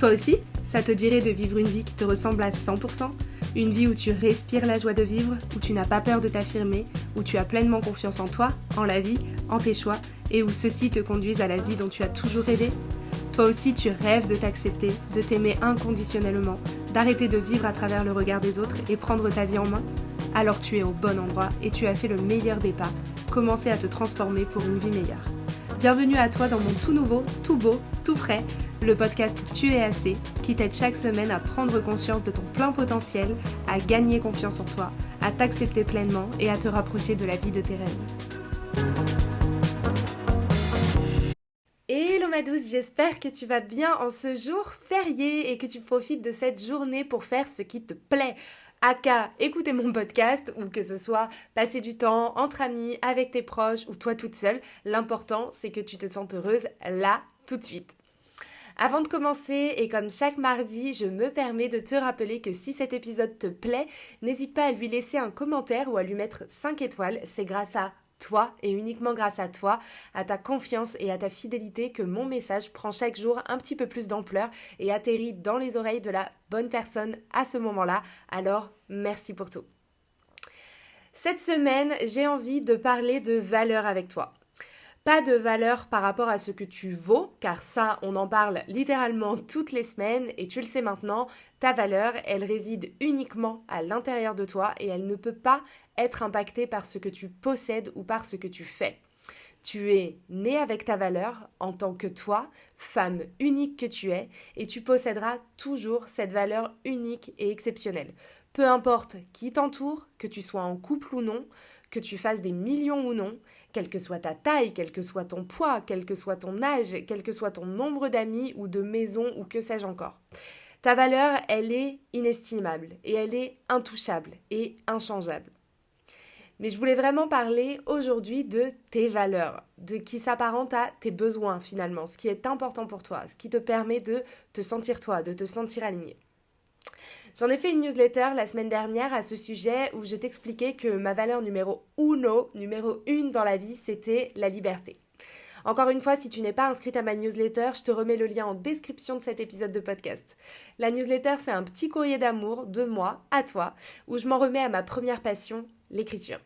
Toi aussi, ça te dirait de vivre une vie qui te ressemble à 100%? Une vie où tu respires la joie de vivre, où tu n'as pas peur de t'affirmer, où tu as pleinement confiance en toi, en la vie, en tes choix, et où ceux-ci te conduisent à la vie dont tu as toujours rêvé? Toi aussi, tu rêves de t'accepter, de t'aimer inconditionnellement, d'arrêter de vivre à travers le regard des autres et prendre ta vie en main? Alors tu es au bon endroit et tu as fait le meilleur des pas, commencer à te transformer pour une vie meilleure. Bienvenue à toi dans mon tout nouveau, tout beau, tout frais, le podcast Tu es assez, qui t'aide chaque semaine à prendre conscience de ton plein potentiel, à gagner confiance en toi, à t'accepter pleinement et à te rapprocher de la vie de tes rêves. Hello ma douce, j'espère que tu vas bien en ce jour férié et que tu profites de cette journée pour faire ce qui te plaît. Aka, écouter mon podcast ou que ce soit passer du temps entre amis, avec tes proches ou toi toute seule, l'important c'est que tu te sentes heureuse là, tout de suite. Avant de commencer, et comme chaque mardi, je me permets de te rappeler que si cet épisode te plaît, n'hésite pas à lui laisser un commentaire ou à lui mettre 5 étoiles, c'est grâce à toi et uniquement grâce à toi, à ta confiance et à ta fidélité que mon message prend chaque jour un petit peu plus d'ampleur et atterrit dans les oreilles de la bonne personne à ce moment-là. Alors, merci pour tout. Cette semaine, j'ai envie de parler de valeur avec toi. Pas de valeur par rapport à ce que tu vaux, car ça, on en parle littéralement toutes les semaines et tu le sais maintenant, ta valeur, elle réside uniquement à l'intérieur de toi et elle ne peut pas être impactée par ce que tu possèdes ou par ce que tu fais. Tu es né avec ta valeur en tant que toi, femme unique que tu es, et tu posséderas toujours cette valeur unique et exceptionnelle. Peu importe qui t'entoure, que tu sois en couple ou non, que tu fasses des millions ou non, quelle que soit ta taille, quel que soit ton poids, quel que soit ton âge, quel que soit ton nombre d'amis ou de maisons ou que sais-je encore. Ta valeur, elle est inestimable et elle est intouchable et inchangeable. Mais je voulais vraiment parler aujourd'hui de tes valeurs, de qui s'apparente à tes besoins finalement, ce qui est important pour toi, ce qui te permet de te sentir toi, de te sentir aligné. J'en ai fait une newsletter la semaine dernière à ce sujet où je t'expliquais que ma valeur numéro 1 dans la vie, c'était la liberté. Encore une fois, si tu n'es pas inscrite à ma newsletter, je te remets le lien en description de cet épisode de podcast. La newsletter, c'est un petit courrier d'amour de moi à toi, où je m'en remets à ma première passion, l'écriture.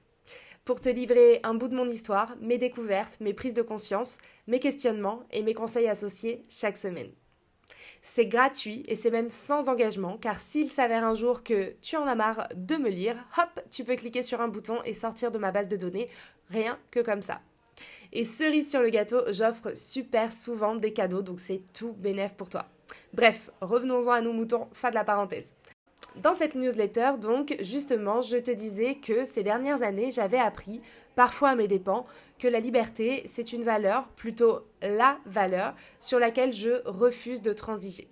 Pour te livrer un bout de mon histoire, mes découvertes, mes prises de conscience, mes questionnements et mes conseils associés chaque semaine. C'est gratuit et c'est même sans engagement, car s'il s'avère un jour que tu en as marre de me lire, hop, tu peux cliquer sur un bouton et sortir de ma base de données, rien que comme ça. Et cerise sur le gâteau, j'offre super souvent des cadeaux, donc c'est tout bénef pour toi. Bref, revenons-en à nos moutons, fin de la parenthèse. Dans cette newsletter, donc, justement, je te disais que ces dernières années, j'avais appris, parfois à mes dépens, que la liberté, c'est une valeur, plutôt la valeur, sur laquelle je refuse de transiger.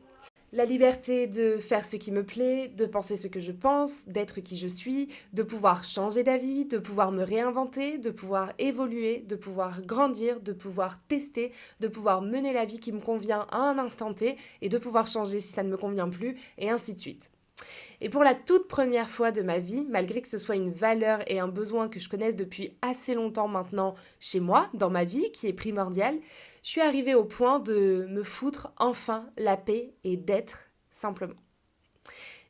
La liberté de faire ce qui me plaît, de penser ce que je pense, d'être qui je suis, de pouvoir changer d'avis, de pouvoir me réinventer, de pouvoir évoluer, de pouvoir grandir, de pouvoir tester, de pouvoir mener la vie qui me convient à un instant T et de pouvoir changer si ça ne me convient plus, et ainsi de suite. Et pour la toute première fois de ma vie, malgré que ce soit une valeur et un besoin que je connaisse depuis assez longtemps maintenant chez moi, dans ma vie, qui est primordial, je suis arrivée au point de me foutre enfin la paix et d'être simplement.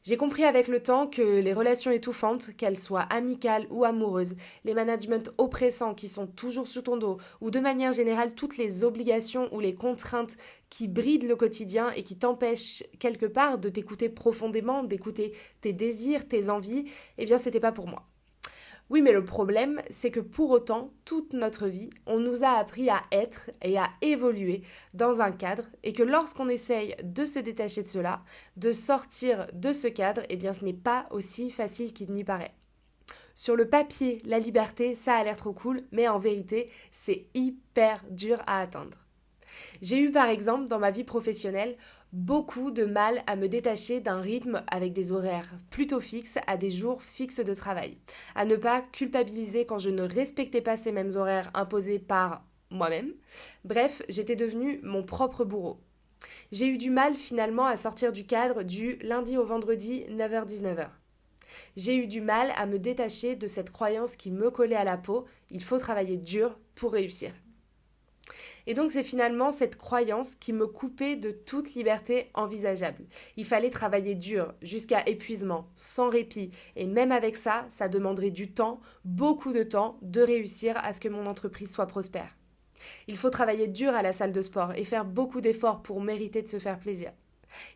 J'ai compris avec le temps que les relations étouffantes, qu'elles soient amicales ou amoureuses, les managements oppressants qui sont toujours sous ton dos, ou de manière générale toutes les obligations ou les contraintes qui brident le quotidien et qui t'empêchent quelque part de t'écouter profondément, d'écouter tes désirs, tes envies, eh bien c'était pas pour moi. Oui, mais le problème, c'est que pour autant, toute notre vie, on nous a appris à être et à évoluer dans un cadre et que lorsqu'on essaye de se détacher de cela, de sortir de ce cadre, eh bien ce n'est pas aussi facile qu'il n'y paraît. Sur le papier, la liberté, ça a l'air trop cool, mais en vérité, c'est hyper dur à atteindre. J'ai eu par exemple dans ma vie professionnelle beaucoup de mal à me détacher d'un rythme avec des horaires plutôt fixes à des jours fixes de travail, à ne pas culpabiliser quand je ne respectais pas ces mêmes horaires imposés par moi-même. Bref, j'étais devenue mon propre bourreau. J'ai eu du mal finalement à sortir du cadre du lundi au vendredi 9h-19h. J'ai eu du mal à me détacher de cette croyance qui me collait à la peau, il faut travailler dur pour réussir. Et donc c'est finalement cette croyance qui me coupait de toute liberté envisageable. Il fallait travailler dur, jusqu'à épuisement, sans répit, et même avec ça, ça demanderait du temps, beaucoup de temps, de réussir à ce que mon entreprise soit prospère. Il faut travailler dur à la salle de sport et faire beaucoup d'efforts pour mériter de se faire plaisir.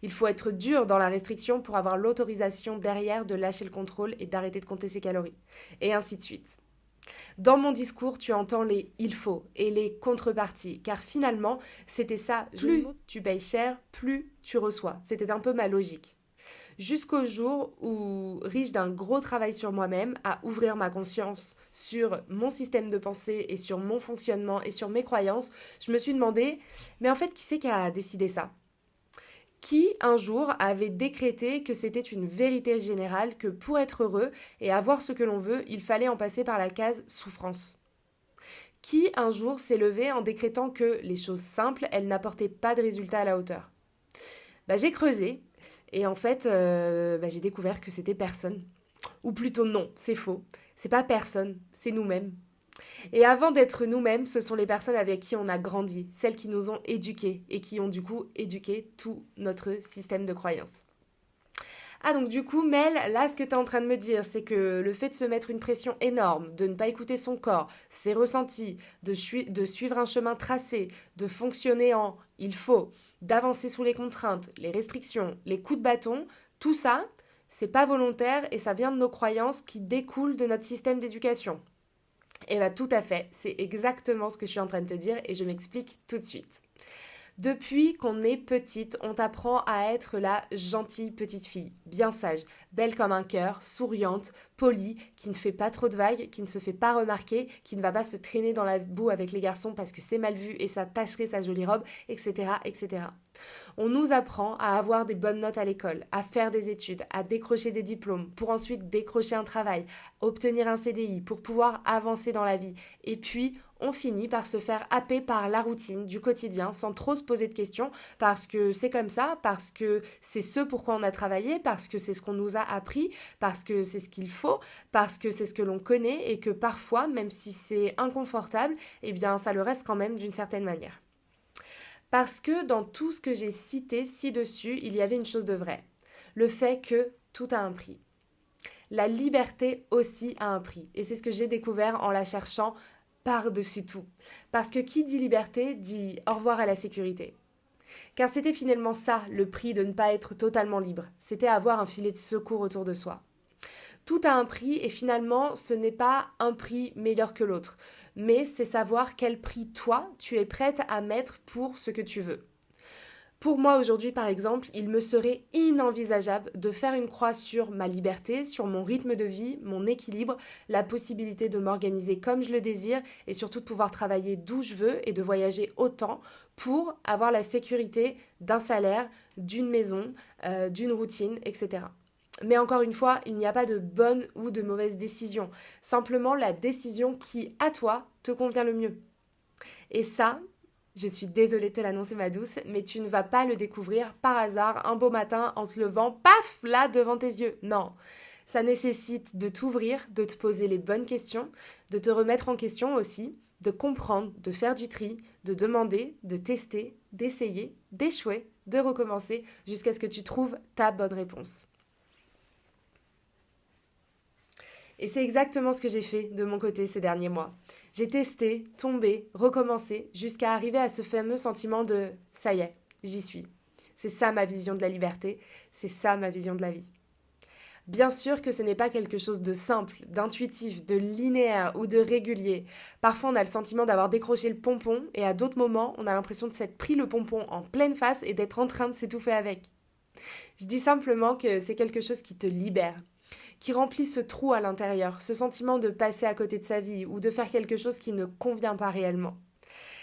Il faut être dur dans la restriction pour avoir l'autorisation derrière de lâcher le contrôle et d'arrêter de compter ses calories. Et ainsi de suite. Dans mon discours, tu entends les il faut et les contreparties, car finalement, c'était ça, plus tu payes cher, plus tu reçois. C'était un peu ma logique. Jusqu'au jour où, riche d'un gros travail sur moi-même, à ouvrir ma conscience sur mon système de pensée et sur mon fonctionnement et sur mes croyances, je me suis demandé, mais en fait, qui c'est qui a décidé ça? Qui, un jour, avait décrété que c'était une vérité générale que pour être heureux et avoir ce que l'on veut, il fallait en passer par la case souffrance? Qui, un jour, s'est levé en décrétant que les choses simples, elles n'apportaient pas de résultats à la hauteur? J'ai creusé et en fait, j'ai découvert que c'était personne. Ou plutôt non, c'est faux. C'est pas personne, c'est nous-mêmes. Et avant d'être nous-mêmes, ce sont les personnes avec qui on a grandi, celles qui nous ont éduqués et qui ont du coup éduqué tout notre système de croyances. Ah donc du coup, Mel, là ce que tu es en train de me dire, c'est que le fait de se mettre une pression énorme, de ne pas écouter son corps, ses ressentis, de suivre un chemin tracé, de fonctionner en il faut, d'avancer sous les contraintes, les restrictions, les coups de bâton, tout ça, c'est pas volontaire et ça vient de nos croyances qui découlent de notre système d'éducation. Eh bien tout à fait, c'est exactement ce que je suis en train de te dire et je m'explique tout de suite. Depuis qu'on est petite, on t'apprend à être la gentille petite fille, bien sage, belle comme un cœur, souriante, polie, qui ne fait pas trop de vagues, qui ne se fait pas remarquer, qui ne va pas se traîner dans la boue avec les garçons parce que c'est mal vu et ça tacherait sa jolie robe, etc., etc. On nous apprend à avoir des bonnes notes à l'école, à faire des études, à décrocher des diplômes, pour ensuite décrocher un travail, obtenir un CDI, pour pouvoir avancer dans la vie. Et puis, on finit par se faire happer par la routine du quotidien sans trop se poser de questions parce que c'est comme ça, parce que c'est ce pourquoi on a travaillé, parce que c'est ce qu'on nous a appris, parce que c'est ce qu'il faut, parce que c'est ce que l'on connaît et que parfois, même si c'est inconfortable, eh bien ça le reste quand même d'une certaine manière. Parce que dans tout ce que j'ai cité ci-dessus, il y avait une chose de vrai. Le fait que tout a un prix. La liberté aussi a un prix. Et c'est ce que j'ai découvert en la cherchant par-dessus tout. Parce que qui dit liberté dit au revoir à la sécurité. Car c'était finalement ça, le prix de ne pas être totalement libre. C'était avoir un filet de secours autour de soi. Tout a un prix et finalement, ce n'est pas un prix meilleur que l'autre, mais c'est savoir quel prix toi, tu es prête à mettre pour ce que tu veux. Pour moi aujourd'hui par exemple, il me serait inenvisageable de faire une croix sur ma liberté, sur mon rythme de vie, mon équilibre, la possibilité de m'organiser comme je le désire et surtout de pouvoir travailler d'où je veux et de voyager autant pour avoir la sécurité d'un salaire, d'une maison, d'une routine, etc. Mais encore une fois, il n'y a pas de bonne ou de mauvaise décision. Simplement la décision qui, à toi, te convient le mieux. Et ça, je suis désolée de te l'annoncer ma douce, mais tu ne vas pas le découvrir par hasard un beau matin en te levant, paf, là devant tes yeux. Non, ça nécessite de t'ouvrir, de te poser les bonnes questions, de te remettre en question aussi, de comprendre, de faire du tri, de demander, de tester, d'essayer, d'échouer, de recommencer jusqu'à ce que tu trouves ta bonne réponse. Et c'est exactement ce que j'ai fait de mon côté ces derniers mois. J'ai testé, tombé, recommencé, jusqu'à arriver à ce fameux sentiment de « ça y est, j'y suis ». C'est ça ma vision de la liberté, c'est ça ma vision de la vie. Bien sûr que ce n'est pas quelque chose de simple, d'intuitif, de linéaire ou de régulier. Parfois on a le sentiment d'avoir décroché le pompon et à d'autres moments on a l'impression de s'être pris le pompon en pleine face et d'être en train de s'étouffer avec. Je dis simplement que c'est quelque chose qui te libère, qui remplit ce trou à l'intérieur, ce sentiment de passer à côté de sa vie ou de faire quelque chose qui ne convient pas réellement.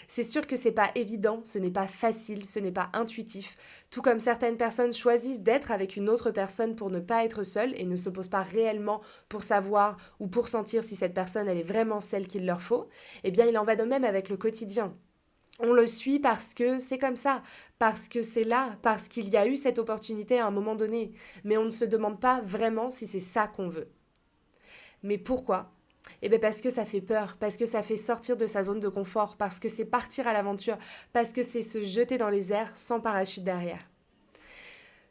C'est sûr que c'est pas évident, ce n'est pas facile, ce n'est pas intuitif, tout comme certaines personnes choisissent d'être avec une autre personne pour ne pas être seule et ne se posent pas réellement pour savoir ou pour sentir si cette personne elle est vraiment celle qu'il leur faut, eh bien il en va de même avec le quotidien. On le suit parce que c'est comme ça, parce que c'est là, parce qu'il y a eu cette opportunité à un moment donné. Mais on ne se demande pas vraiment si c'est ça qu'on veut. Mais pourquoi ? Eh bien parce que ça fait peur, parce que ça fait sortir de sa zone de confort, parce que c'est partir à l'aventure, parce que c'est se jeter dans les airs sans parachute derrière.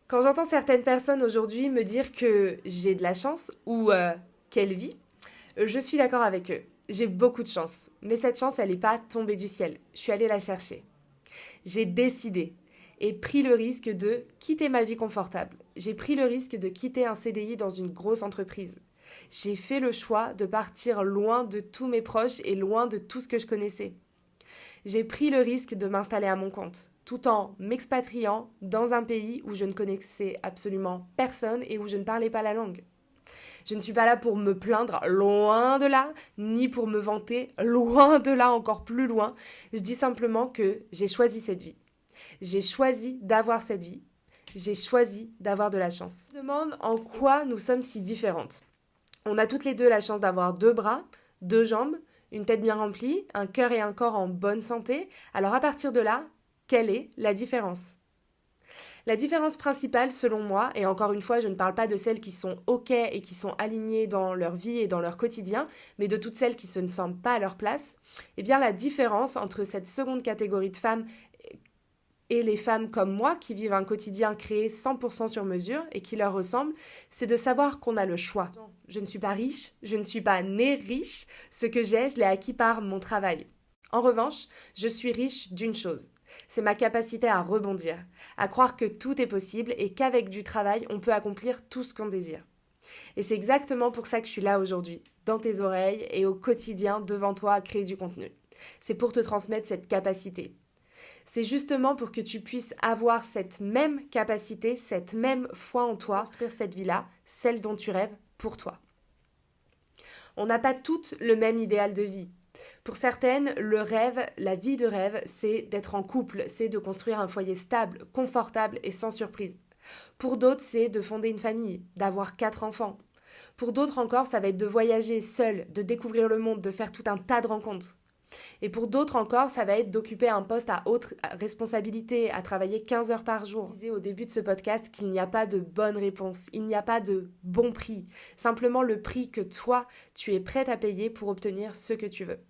Quand j'entends certaines personnes aujourd'hui me dire que j'ai de la chance ou qu'elle vit, je suis d'accord avec eux. J'ai beaucoup de chance, mais cette chance, elle n'est pas tombée du ciel. Je suis allée la chercher. J'ai décidé et pris le risque de quitter ma vie confortable. J'ai pris le risque de quitter un CDI dans une grosse entreprise. J'ai fait le choix de partir loin de tous mes proches et loin de tout ce que je connaissais. J'ai pris le risque de m'installer à mon compte, tout en m'expatriant dans un pays où je ne connaissais absolument personne et où je ne parlais pas la langue. Je ne suis pas là pour me plaindre, loin de là, ni pour me vanter, loin de là, encore plus loin. Je dis simplement que j'ai choisi cette vie. J'ai choisi d'avoir cette vie. J'ai choisi d'avoir de la chance. Je me demande en quoi nous sommes si différentes. On a toutes les deux la chance d'avoir 2 bras, 2 jambes, une tête bien remplie, un cœur et un corps en bonne santé. Alors à partir de là, quelle est la différence ? La différence principale, selon moi, et encore une fois, je ne parle pas de celles qui sont OK et qui sont alignées dans leur vie et dans leur quotidien, mais de toutes celles qui se ne sentent pas à leur place, eh bien la différence entre cette seconde catégorie de femmes et les femmes comme moi qui vivent un quotidien créé 100% sur mesure et qui leur ressemble, c'est de savoir qu'on a le choix. Je ne suis pas riche, je ne suis pas née riche, ce que j'ai, je l'ai acquis par mon travail. En revanche, je suis riche d'une chose. C'est ma capacité à rebondir, à croire que tout est possible et qu'avec du travail, on peut accomplir tout ce qu'on désire. Et c'est exactement pour ça que je suis là aujourd'hui, dans tes oreilles et au quotidien devant toi à créer du contenu. C'est pour te transmettre cette capacité. C'est justement pour que tu puisses avoir cette même capacité, cette même foi en toi, construire cette vie-là, celle dont tu rêves pour toi. On n'a pas toutes le même idéal de vie. Pour certaines, le rêve, la vie de rêve, c'est d'être en couple, c'est de construire un foyer stable, confortable et sans surprise. Pour d'autres, c'est de fonder une famille, d'avoir 4 enfants. Pour d'autres encore, ça va être de voyager seul, de découvrir le monde, de faire tout un tas de rencontres. Et pour d'autres encore, ça va être d'occuper un poste à haute responsabilité, à travailler 15 heures par jour. Je disais au début de ce podcast qu'il n'y a pas de bonne réponse, il n'y a pas de bon prix. Simplement le prix que toi, tu es prête à payer pour obtenir ce que tu veux.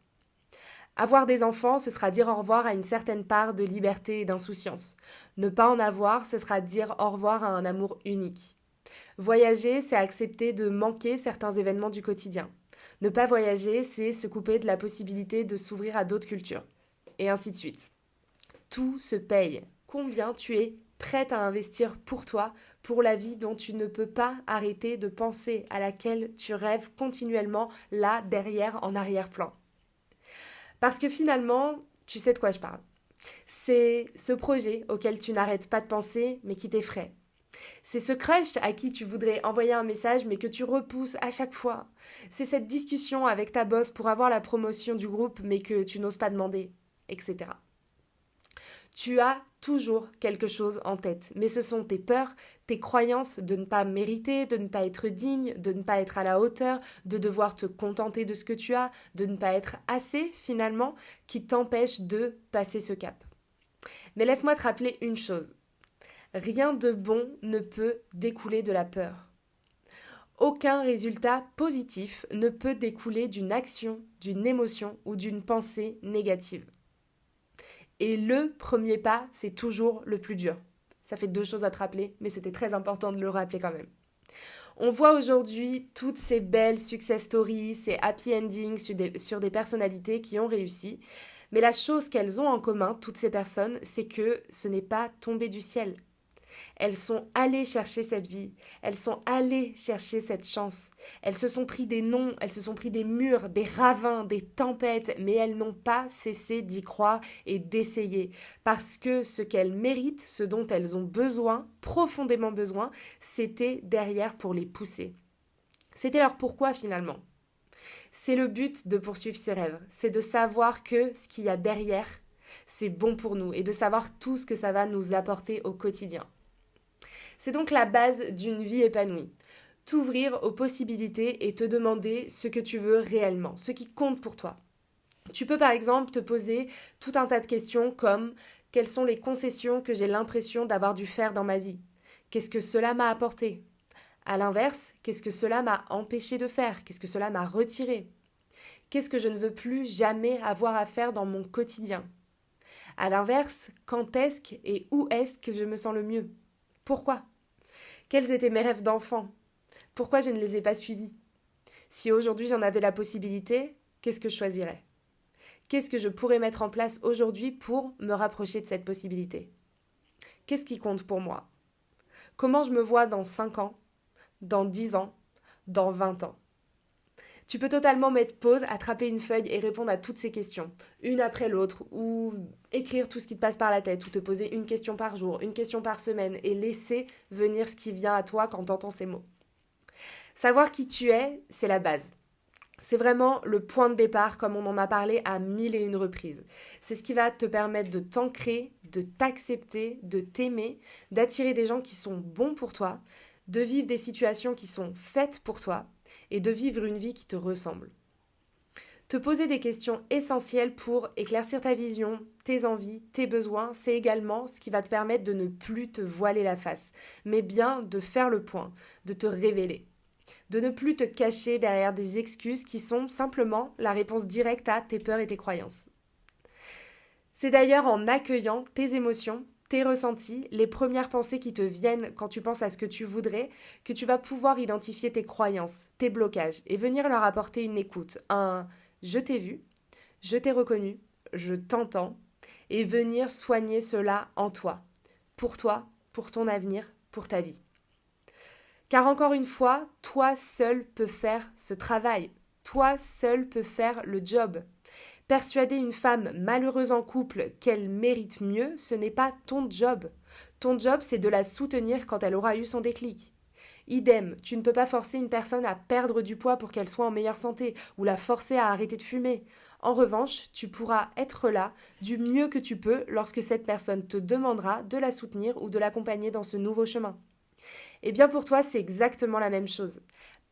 Avoir des enfants, ce sera dire au revoir à une certaine part de liberté et d'insouciance. Ne pas en avoir, ce sera dire au revoir à un amour unique. Voyager, c'est accepter de manquer certains événements du quotidien. Ne pas voyager, c'est se couper de la possibilité de s'ouvrir à d'autres cultures. Et ainsi de suite. Tout se paye. Combien tu es prête à investir pour toi, pour la vie dont tu ne peux pas arrêter de penser, à laquelle tu rêves continuellement, là, derrière, en arrière-plan. Parce que finalement, tu sais de quoi je parle. C'est ce projet auquel tu n'arrêtes pas de penser, mais qui t'effraie. C'est ce crush à qui tu voudrais envoyer un message mais que tu repousses à chaque fois. C'est cette discussion avec ta boss pour avoir la promotion du groupe mais que tu n'oses pas demander, etc. Tu as toujours quelque chose en tête, mais ce sont tes peurs, tes croyances de ne pas mériter, de ne pas être digne, de ne pas être à la hauteur, de devoir te contenter de ce que tu as, de ne pas être assez finalement, qui t'empêchent de passer ce cap. Mais laisse-moi te rappeler une chose. Rien de bon ne peut découler de la peur. Aucun résultat positif ne peut découler d'une action, d'une émotion ou d'une pensée négative. Et le premier pas, c'est toujours le plus dur. Ça fait 2 choses à te rappeler, mais c'était très important de le rappeler quand même. On voit aujourd'hui toutes ces belles success stories, ces happy endings sur des personnalités qui ont réussi. Mais la chose qu'elles ont en commun, toutes ces personnes, c'est que ce n'est pas tombé du ciel. Elles sont allées chercher cette vie, elles sont allées chercher cette chance. Elles se sont pris des noms, elles se sont pris des murs, des ravins, des tempêtes, mais elles n'ont pas cessé d'y croire et d'essayer. Parce que ce qu'elles méritent, ce dont elles ont besoin, profondément besoin, c'était derrière pour les pousser. C'était leur pourquoi finalement. C'est le but de poursuivre ses rêves, c'est de savoir que ce qu'il y a derrière, c'est bon pour nous et de savoir tout ce que ça va nous apporter au quotidien. C'est donc la base d'une vie épanouie. T'ouvrir aux possibilités et te demander ce que tu veux réellement, ce qui compte pour toi. Tu peux par exemple te poser tout un tas de questions comme quelles sont les concessions que j'ai l'impression d'avoir dû faire dans ma vie ? Qu'est-ce que cela m'a apporté ? À l'inverse, qu'est-ce que cela m'a empêché de faire ? Qu'est-ce que cela m'a retiré ? Qu'est-ce que je ne veux plus jamais avoir à faire dans mon quotidien? À l'inverse, quand est-ce et où est-ce que je me sens le mieux? Pourquoi? Quels étaient mes rêves d'enfant? Pourquoi je ne les ai pas suivis? Si aujourd'hui j'en avais la possibilité, qu'est-ce que je choisirais? Qu'est-ce que je pourrais mettre en place aujourd'hui pour me rapprocher de cette possibilité? Qu'est-ce qui compte pour moi? Comment je me vois dans 5 ans, dans 10 ans, dans 20 ans? Tu peux totalement mettre pause, attraper une feuille et répondre à toutes ces questions, une après l'autre, ou écrire tout ce qui te passe par la tête, ou te poser une question par jour, une question par semaine, et laisser venir ce qui vient à toi quand tu entends ces mots. Savoir qui tu es, c'est la base. C'est vraiment le point de départ, comme on en a parlé à 1001 reprises. C'est ce qui va te permettre de t'ancrer, de t'accepter, de t'aimer, d'attirer des gens qui sont bons pour toi, de vivre des situations qui sont faites pour toi et de vivre une vie qui te ressemble. Te poser des questions essentielles pour éclaircir ta vision, tes envies, tes besoins, c'est également ce qui va te permettre de ne plus te voiler la face, mais bien de faire le point, de te révéler. De ne plus te cacher derrière des excuses qui sont simplement la réponse directe à tes peurs et tes croyances. C'est d'ailleurs en accueillant tes émotions, tes ressentis, les premières pensées qui te viennent quand tu penses à ce que tu voudrais, que tu vas pouvoir identifier tes croyances, tes blocages et venir leur apporter une écoute, un je t'ai vu, je t'ai reconnu, je t'entends et venir soigner cela en toi, pour ton avenir, pour ta vie. Car encore une fois, toi seul peux faire ce travail. Toi seul peux faire le job. Persuader une femme malheureuse en couple qu'elle mérite mieux, ce n'est pas ton job. Ton job, c'est de la soutenir quand elle aura eu son déclic. Idem, tu ne peux pas forcer une personne à perdre du poids pour qu'elle soit en meilleure santé ou la forcer à arrêter de fumer. En revanche, tu pourras être là du mieux que tu peux lorsque cette personne te demandera de la soutenir ou de l'accompagner dans ce nouveau chemin. Eh bien pour toi, c'est exactement la même chose.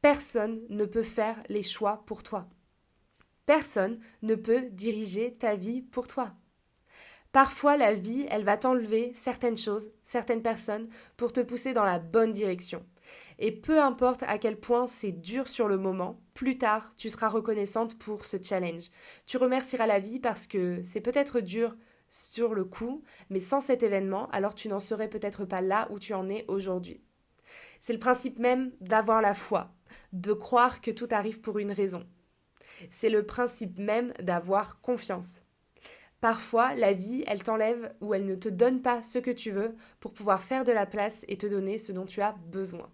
Personne ne peut faire les choix pour toi. Personne ne peut diriger ta vie pour toi. Parfois, la vie, elle va t'enlever certaines choses, certaines personnes, pour te pousser dans la bonne direction. Et peu importe à quel point c'est dur sur le moment, plus tard, tu seras reconnaissante pour ce challenge. Tu remercieras la vie parce que c'est peut-être dur sur le coup, mais sans cet événement, alors tu n'en serais peut-être pas là où tu en es aujourd'hui. C'est le principe même d'avoir la foi, de croire que tout arrive pour une raison. C'est le principe même d'avoir confiance. Parfois, la vie, elle t'enlève ou elle ne te donne pas ce que tu veux pour pouvoir faire de la place et te donner ce dont tu as besoin.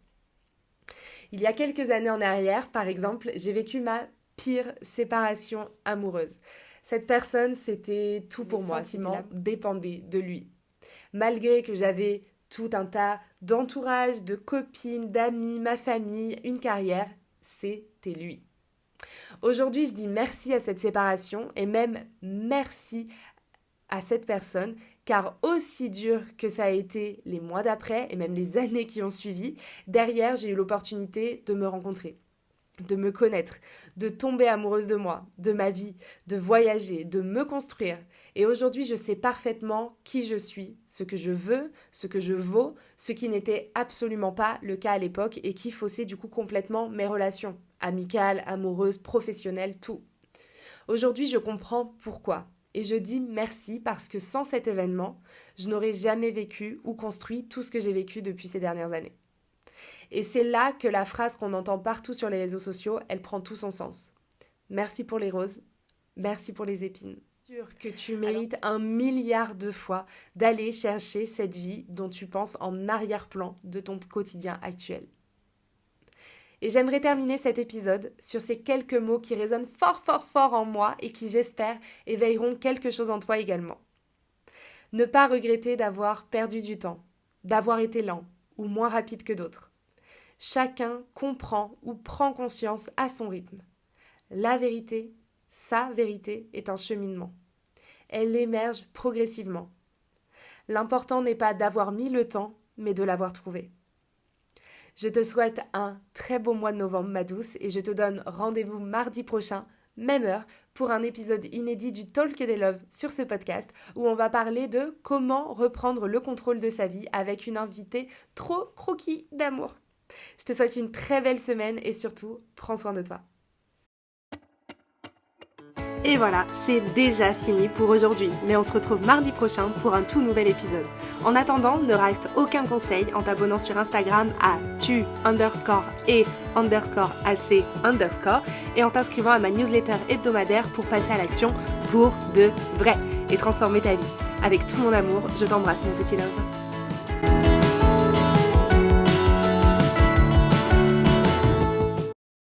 Il y a quelques années en arrière, par exemple, j'ai vécu ma pire séparation amoureuse. Cette personne, c'était tout pour moi, Simon dépendait de lui. Malgré que j'avais tout un tas d'entourage, de copines, d'amis, ma famille, une carrière, c'était lui. Aujourd'hui, je dis merci à cette séparation et même merci à cette personne, car aussi dur que ça a été les mois d'après et même les années qui ont suivi, derrière, j'ai eu l'opportunité de me rencontrer, de me connaître, de tomber amoureuse de moi, de ma vie, de voyager, de me construire. Et aujourd'hui, je sais parfaitement qui je suis, ce que je veux, ce que je vaux, ce qui n'était absolument pas le cas à l'époque et qui faussait du coup complètement mes relations, amicales, amoureuses, professionnelles, tout. Aujourd'hui, je comprends pourquoi. Et je dis merci parce que sans cet événement, je n'aurais jamais vécu ou construit tout ce que j'ai vécu depuis ces dernières années. Et c'est là que la phrase qu'on entend partout sur les réseaux sociaux, elle prend tout son sens. Merci pour les roses, merci pour les épines. Sûr que tu mérites 1 milliard de fois d'aller chercher cette vie dont tu penses en arrière-plan de ton quotidien actuel. Et j'aimerais terminer cet épisode sur ces quelques mots qui résonnent fort fort fort en moi et qui, j'espère, éveilleront quelque chose en toi également. Ne pas regretter d'avoir perdu du temps, d'avoir été lent ou moins rapide que d'autres. Chacun comprend ou prend conscience à son rythme. La vérité, sa vérité, est un cheminement. Elle émerge progressivement. L'important n'est pas d'avoir mis le temps, mais de l'avoir trouvé. Je te souhaite un très beau mois de novembre, ma douce, et je te donne rendez-vous mardi prochain, même heure, pour un épisode inédit du Talk des Love sur ce podcast, où on va parler de comment reprendre le contrôle de sa vie avec une invitée trop croquis d'amour. Je te souhaite une très belle semaine et surtout, prends soin de toi. Et voilà, c'est déjà fini pour aujourd'hui, mais on se retrouve mardi prochain pour un tout nouvel épisode. En attendant, ne rate aucun conseil en t'abonnant sur Instagram à tu_et_ac_ et en t'inscrivant à ma newsletter hebdomadaire pour passer à l'action pour de vrai et transformer ta vie. Avec tout mon amour, je t'embrasse mon petit love.